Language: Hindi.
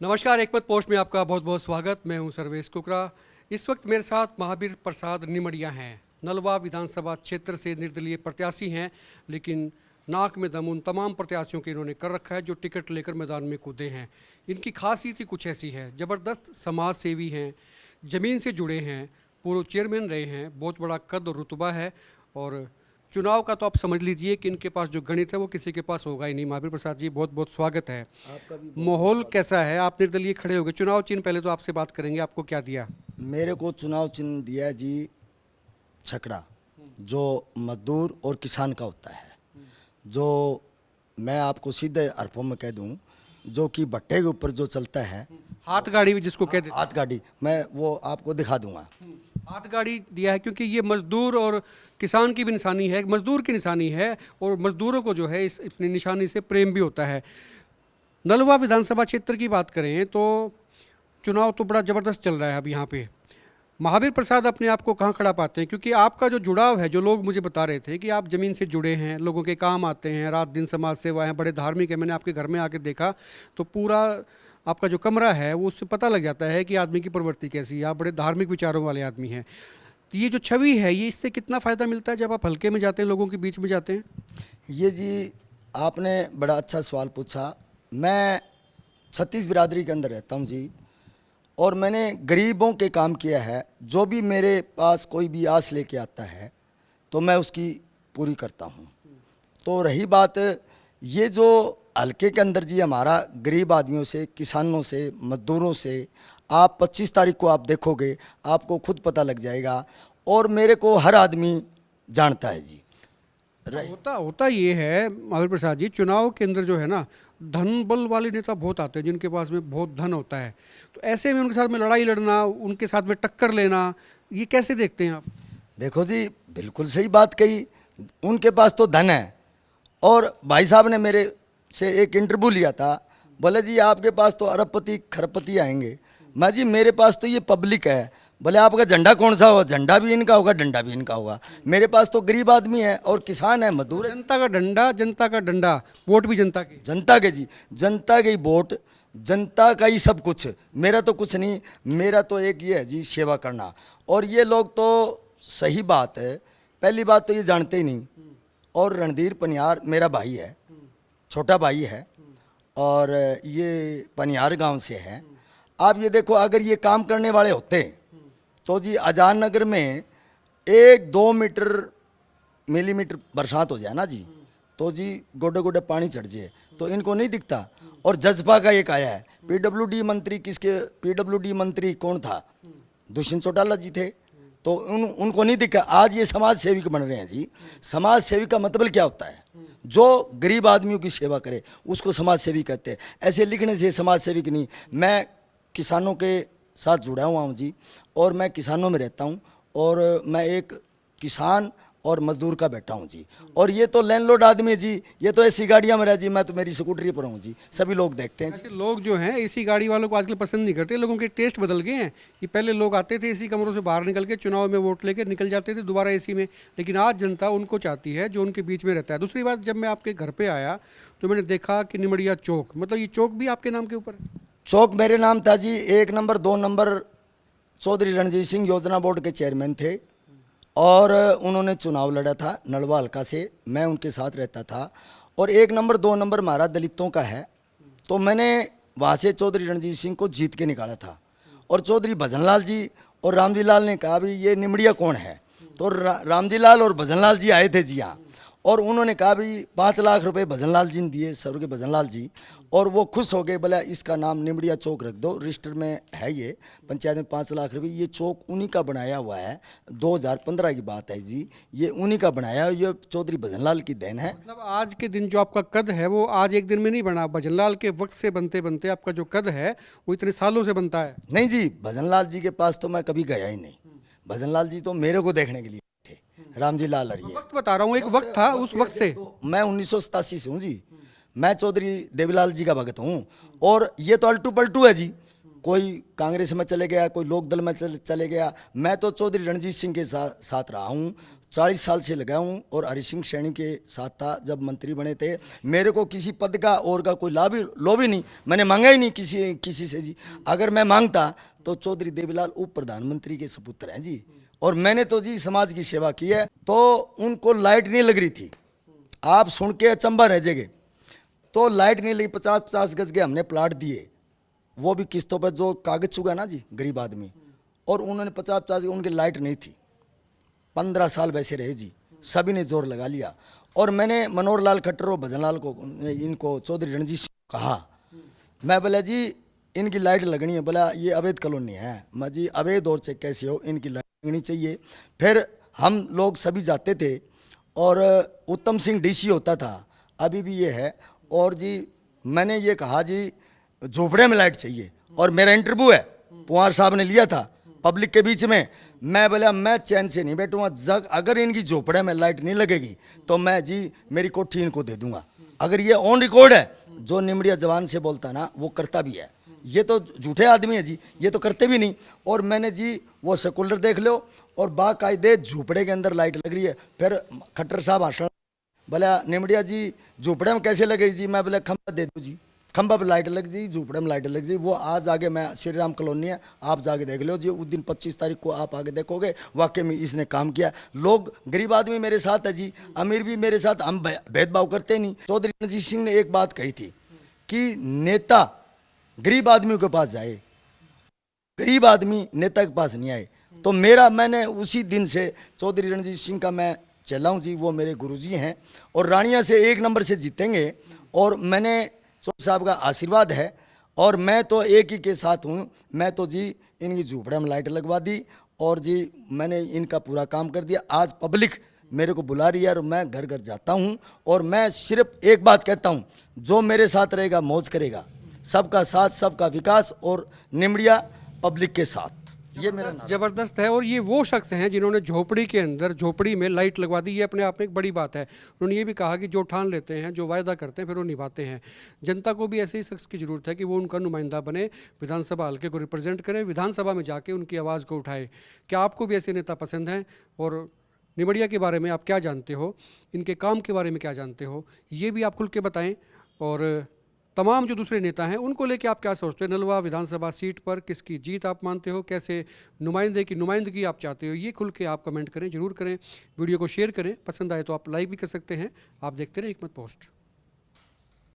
नमस्कार, एकमत पोस्ट में आपका बहुत बहुत स्वागत। मैं हूं सर्वेश कुकरा। इस वक्त मेरे साथ महावीर प्रसाद निमड़िया हैं। नलवा विधानसभा क्षेत्र से निर्दलीय प्रत्याशी हैं, लेकिन नाक में दम उन तमाम प्रत्याशियों के इन्होंने कर रखा है जो टिकट लेकर मैदान में कूदे हैं। इनकी खासियत ही कुछ ऐसी है, ज़बरदस्त समाज सेवी हैं, ज़मीन से जुड़े हैं, पूर्व चेयरमैन रहे हैं, बहुत बड़ा कद और रुतबा है। और चुनाव का तो आप समझ लीजिए कि इनके पास जो गणित है वो किसी के पास होगा ही नहीं। महावीर प्रसाद जी, बहुत बहुत स्वागत है। आपका भी माहौल कैसा है? आप निर्दलीय खड़े हो गए, चुनाव चिन्ह पहले तो आपसे बात करेंगे, आपको क्या दिया? मेरे को चुनाव चिन्ह दिया है जी छकड़ा, जो मजदूर और किसान का होता है। जो मैं आपको सीधे अरफों में कह दूं, जो कि भट्टे के ऊपर जो चलता है, हाथ गाड़ी भी जिसको कहते हैं, हाथ गाड़ी, मैं वो आपको दिखा दूंगा। हाथ गाड़ी दिया है क्योंकि ये मजदूर और किसान की भी निशानी है, मजदूर की निशानी है। और मजदूरों को जो है इस अपनी निशानी से प्रेम भी होता है। नलवा विधानसभा क्षेत्र की बात करें तो चुनाव तो बड़ा ज़बरदस्त चल रहा है अब यहाँ पे। महावीर प्रसाद अपने आप को कहाँ खड़ा पाते हैं? क्योंकि आपका जो जुड़ाव है, जो लोग मुझे बता रहे थे कि आप ज़मीन से जुड़े हैं, लोगों के काम आते हैं, रात दिन समाज सेवा है, बड़े धार्मिक है। मैंने आपके घर में आके देखा तो पूरा आपका जो कमरा है वो उससे पता लग जाता है कि आदमी की प्रवृत्ति कैसी है। आप बड़े धार्मिक विचारों वाले आदमी हैं। तो ये जो छवि है, ये इससे कितना फ़ायदा मिलता है जब आप हल्के में जाते हैं, लोगों के बीच में जाते हैं? ये जी आपने बड़ा अच्छा सवाल पूछा। मैं 36 बिरादरी के अंदर रहता हूँ जी, और मैंने गरीबों के काम किया है। जो भी मेरे पास कोई भी आस लेके आता है तो मैं उसकी पूरी करता हूँ। तो रही बात ये जो हल्के के अंदर जी, हमारा गरीब आदमियों से, किसानों से, मजदूरों से, आप 25 तारीख को आप देखोगे, आपको खुद पता लग जाएगा। और मेरे को हर आदमी जानता है जी। होता ये है महावीर प्रसाद जी, चुनाव के अंदर जो है ना, धन बल वाले नेता बहुत आते हैं जिनके पास में बहुत धन होता है। तो ऐसे में उनके साथ में लड़ाई लड़ना, उनके साथ में टक्कर लेना, ये कैसे देखते हैं आप? देखो जी, बिल्कुल सही बात कही। उनके पास तो धन है। और भाई साहब ने मेरे से एक इंटरव्यू लिया था, बोले जी आपके पास तो अरबपति खरबपति आएंगे। मैं जी मेरे पास तो ये पब्लिक है। बोले आपका झंडा कौन सा होगा? झंडा भी इनका होगा, डंडा भी इनका होगा। मेरे पास तो गरीब आदमी है और किसान है, मजदूर है। जनता का डंडा, जनता का डंडा, वोट भी जनता के। जनता के जी, जनता के ही वोट, जनता का ही सब कुछ। मेरा तो कुछ नहीं, मेरा तो एक ये है जी, सेवा करना। और ये लोग तो सही बात है, पहली बात तो ये जानते ही नहीं। और रणधीर पनियार मेरा भाई है, छोटा भाई है, और ये पनियार गांव से है। आप ये देखो, अगर ये काम करने वाले होते तो जी आजान नगर में 1-2 मिलीमीटर बरसात हो जाए ना जी, तो जी गोडे गोडे पानी चढ़ जाए, तो इनको नहीं दिखता। और जज्बा का एक आया है, पीडब्ल्यूडी मंत्री, किसके पीडब्ल्यूडी मंत्री कौन था? दुष्यंत चौटाला जी थे। तो उनको नहीं दिखा। आज ये समाज सेविक बन रहे हैं जी। समाज सेविक का मतलब क्या होता है? जो गरीब आदमियों की सेवा करे उसको समाज सेवी कहते हैं। ऐसे लिखने से समाज सेविक नहीं। मैं किसानों के साथ जुड़ा हुआ हूँ जी, और मैं किसानों में रहता हूँ, और मैं एक किसान और मजदूर का बैठा हूँ जी। और ये तो लैंडलॉर्ड आदमी है जी, ये तो ऐसी गाड़ियाँ में रह जी, मैं तो मेरी स्कूटरी पर हूँ जी। सभी लोग देखते हैं जी। ऐसे लोग जो हैं एसी गाड़ी वालों को आजकल पसंद नहीं करते। लोगों के टेस्ट बदल गए हैं कि पहले लोग आते थे एसी कमरों से बाहर निकल के चुनाव में वोट लेके निकल जाते थे दोबारा एसी में, लेकिन आज जनता उनको चाहती है जो उनके बीच में रहता है। दूसरी बात, जब मैं आपके घर पे आया तो मैंने देखा कि निमड़िया चौक, मतलब ये चौक भी आपके नाम के ऊपर है? चौक मेरे नाम था जी। 1 नंबर 2 नंबर चौधरी रणजीत सिंह योजना बोर्ड के चेयरमैन थे, और उन्होंने चुनाव लड़ा था नलवा हल्का से। मैं उनके साथ रहता था। और 1 नंबर 2 नंबर हमारा दलितों का है, तो मैंने वहाँ से चौधरी रणजीत सिंह को जीत के निकाला था। और चौधरी भजनलाल जी और रामजी लाल ने कहा भी ये निमड़िया कौन है? तो रामजी लाल और भजनलाल जी आए थे जी यहाँ, और उन्होंने कहा भी 5 लाख रुपए भजनलाल जी ने दिए, स्वर्गीय भजनलाल जी। और वो खुश हो गए, बोला इसका नाम निमड़िया चौक रख दो, रजिस्टर में है ये, पंचायत में 5 लाख रुपए। ये चौक उन्हीं का बनाया हुआ है, 2015 की बात है जी। ये उन्हीं का बनाया, ये चौधरी भजनलाल की देन है। मतलब आज के दिन जो आपका कद है वो आज एक दिन में नहीं बना, भजनलाल के वक्त से बनते बनते आपका जो कद है वो इतने सालों से बनता है। नहीं जी, भजनलाल जी के पास तो मैं कभी गया ही नहीं। भजनलाल जी तो मेरे को देखने के लिए थे, रामजी लाल अरिये। वक्त बता रहा हूँ, एक वक्त था, उस वक्त से। तो मैं 1987 से हूँ जी। मैं चौधरी देवीलाल जी का भगत हूँ। और ये तो अल्टू पल्टू है जी। कोई कांग्रेस में चले गया, कोई लोक दल में चले गया। मैं तो चौधरी रणजीत सिंह के साथ रहा हूँ, 40 साल से लगा हूँ, और हरि सिंह सैनी के साथ था जब मंत्री बने थे। मेरे को किसी पद का और का कोई लोभ ही नहीं, मैंने मांगा ही नहीं किसी से जी। अगर मैं मांगता तो चौधरी देवीलाल उप प्रधानमंत्री के सपुत्र हैं जी, और मैंने तो जी समाज की सेवा की है। तो उनको लाइट नहीं लग रही थी, आप सुन के अचंभा रह जाएंगे। तो लाइट नहीं लगी, 50-50 गज के हमने प्लाट दिए, वो भी किस्तों पर, जो कागज चुका ना जी गरीब आदमी, और उन्होंने 50-50 उनकी लाइट नहीं थी। 15 साल वैसे रहे जी, सभी ने जोर लगा लिया। और मैंने मनोहर लाल खट्टर और भजन लाल को, इनको चौधरी रणजीत सिंह को कहा, मैं बोला जी इनकी लाइट लगनी है। बोला ये अवैध कॉलोनी है। मैं जी अवैध और से कैसे हो, इनकी लाइट लगनी चाहिए। फिर हम लोग सभी जाते थे, और उत्तम सिंह डीसी होता था, अभी भी ये है। और जी मैंने ये कहा जी झोपड़े में लाइट चाहिए, और मेरा इंटरव्यू है, पुआर साहब ने लिया था पब्लिक के बीच में। मैं बोला मैं चैन से नहीं बैठूंगा, जग अगर इनकी झोपड़े में लाइट नहीं लगेगी तो मैं जी मेरी कोठी इनको दे दूंगा। अगर ये ऑन रिकॉर्ड है, जो निमड़िया जवान से बोलता ना वो करता भी है, ये तो झूठे आदमी है जी, ये तो करते भी नहीं। और मैंने जी वो सेकुलर देख लो, और बाकायदे झोपड़े के अंदर लाइट लग रही है। फिर खट्टर साहब भाषण, बोला निमड़िया जी झोपड़े में कैसे लगेगी जी। मैं बोला खंभा दे दो जी, खंभा पर लाइट लग जी, झोपड़े में लाइट लग जी। वो आज आगे, मैं श्री राम कॉलोनी है, आप जाके देख लो जी, उस दिन 25 तारीख को आप आगे देखोगे, वाकई में इसने काम किया। लोग, गरीब आदमी मेरे साथ है जी, अमीर भी मेरे साथ, हम भेदभाव करते नहीं। चौधरी रणजीत सिंह ने एक बात कही थी कि नेता गरीब आदमी के पास जाए, गरीब आदमी नेता के पास नहीं आए। तो मैंने उसी दिन से चौधरी रणजीत सिंह का मैं चला हूँ जी, वो मेरे गुरुजी हैं, और रानिया से 1 नंबर से जीतेंगे। और मैंने चौधरी साहब का आशीर्वाद है, और मैं तो एक ही के साथ हूँ। मैं तो जी इनकी झोपड़े में लाइट लगवा दी, और जी मैंने इनका पूरा काम कर दिया। आज पब्लिक मेरे को बुला रही है, और मैं घर घर जाता हूँ, और मैं सिर्फ एक बात कहता हूँ, जो मेरे साथ रहेगा मौज करेगा, सबका साथ सबका विकास, और निमड़िया पब्लिक के साथ। ये मेरा जबरदस्त है। और ये वो शख्स हैं जिन्होंने झोपड़ी के अंदर, झोपड़ी में लाइट लगवा दी। ये अपने आप में एक बड़ी बात है। उन्होंने ये भी कहा कि जो ठान लेते हैं, जो वायदा करते हैं, फिर वो निभाते हैं। जनता को भी ऐसे ही शख्स की ज़रूरत है कि वो उनका नुमाइंदा बने, विधानसभा हल्के को रिप्रेजेंट करे, विधानसभा में जाके उनकी आवाज़ को उठाए। क्या आपको भी ऐसे नेता पसंद हैं? और निमड़िया के बारे में आप क्या जानते हो, इनके काम के बारे में क्या जानते हो, ये भी आप खुल के बताएं। और तमाम जो दूसरे नेता हैं उनको लेके आप क्या सोचते हैं? नलवा विधानसभा सीट पर किसकी जीत आप मानते हो, कैसे नुमाइंदे की नुमाइंदगी आप चाहते हो, ये खुल के आप कमेंट करें, जरूर करें। वीडियो को शेयर करें, पसंद आए तो आप लाइक भी कर सकते हैं। आप देखते रहें हिकमत पोस्ट।